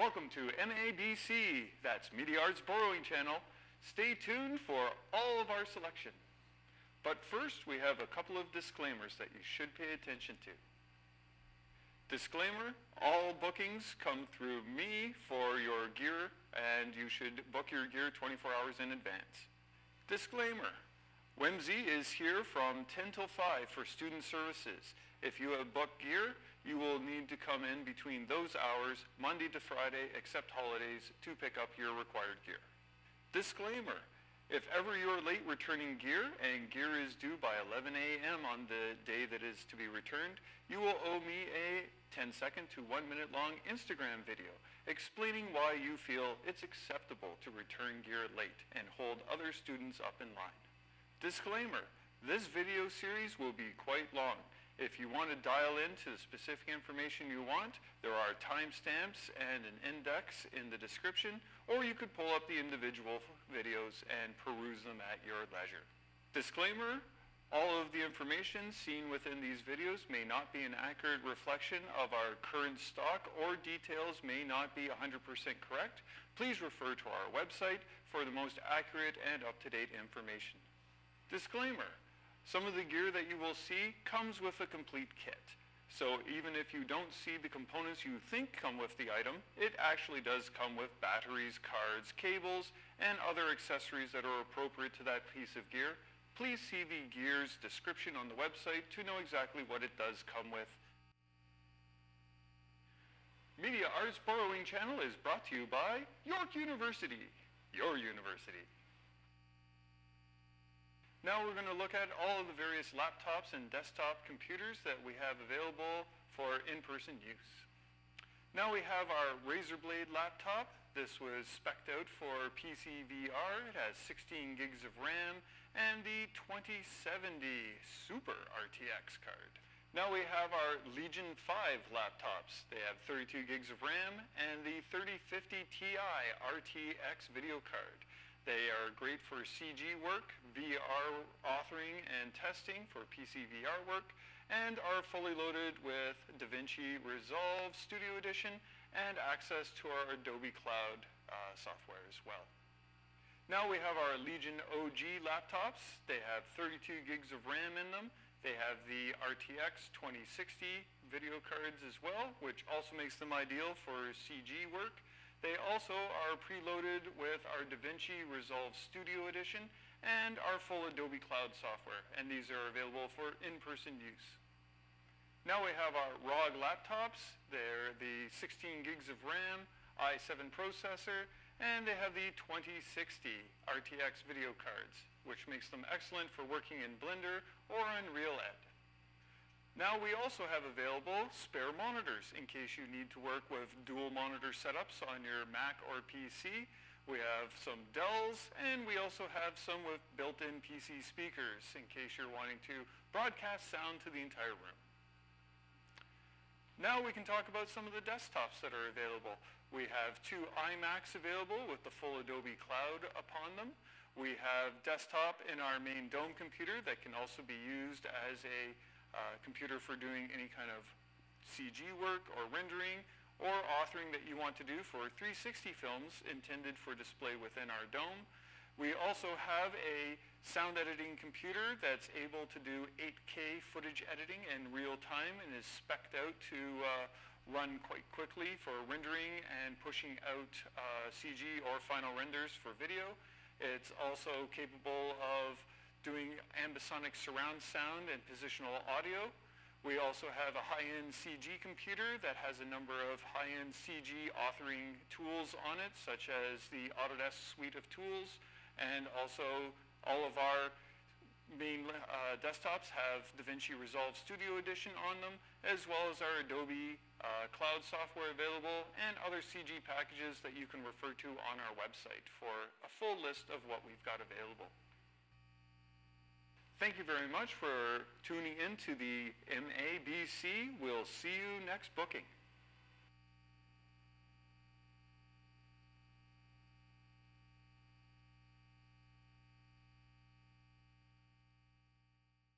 Welcome to MABC, that's Media Arts Borrowing Channel. Stay tuned for all of our selection. But first, we have a couple of disclaimers that you should pay attention to. Disclaimer, all bookings come through me for your gear, and you should book your gear 24 hours in advance. Disclaimer, Whimsy is here from 10 till 5 for student services. If you have booked gear, you will need to come in between those hours, Monday to Friday, except holidays, to pick up your required gear. Disclaimer, if ever you're late returning gear and gear is due by 11 a.m. on the day that is to be returned, you will owe me a 10-second to 1-minute long Instagram video explaining why you feel it's acceptable to return gear late and hold other students up in line. Disclaimer, this video series will be quite long. If you want to dial into the specific information you want, there are timestamps and an index in the description, or you could pull up the individual videos and peruse them at your leisure. Disclaimer, all of the information seen within these videos may not be an accurate reflection of our current stock, or details may not be 100% correct. Please refer to our website for the most accurate and up-to-date information. Disclaimer, some of the gear that you will see comes with a complete kit. So even if you don't see the components you think come with the item, it actually does come with batteries, cards, cables, and other accessories that are appropriate to that piece of gear. Please see the gear's description on the website to know exactly what it does come with. Media Arts Borrowing Channel is brought to you by York University, your university. Now we're going to look at all of the various laptops and desktop computers that we have available for in-person use. Now we have our Razer Blade laptop. This was spec'd out for PC VR. It has 16 gigs of RAM and the 2070 Super RTX card. Now we have our Legion 5 laptops. They have 32 gigs of RAM and the 3050 Ti RTX video card. They are great for CG work, VR authoring and testing for PC VR work, and are fully loaded with DaVinci Resolve Studio Edition and access to our Adobe Cloud software as well. Now we have our Legion OG laptops. They have 32 gigs of RAM in them. They have the RTX 2060 video cards as well, which also makes them ideal for CG work. They also are preloaded with our DaVinci Resolve Studio Edition and our full Adobe Cloud software, and these are available for in-person use. Now we have our ROG laptops. They're the 16 gigs of RAM, i7 processor, and they have the 2060 RTX video cards, which makes them excellent for working in Blender or Unreal Ed. Now we also have available spare monitors in case you need to work with dual monitor setups on your Mac or PC. We have some Dells, and we also have some with built-in PC speakers in case you're wanting to broadcast sound to the entire room. Now we can talk about some of the desktops that are available. We have 2 iMacs available with the full Adobe Cloud upon them. We have desktop in our main Dome computer that can also be used as a computer for doing any kind of CG work or rendering or authoring that you want to do for 360 films intended for display within our Dome. We also have a sound editing computer that's able to do 8K footage editing in real time and is spec'd out to run quite quickly for rendering and pushing out CG or final renders for video. It's also capable of doing ambisonic surround sound and positional audio. We also have a high-end CG computer that has a number of high-end CG authoring tools on it, such as the Autodesk suite of tools, and also all of our main desktops have DaVinci Resolve Studio Edition on them, as well as our Adobe Cloud software available and other CG packages that you can refer to on our website for a full list of what we've got available. Thank you very much for tuning in to the MABC. We'll see you next booking.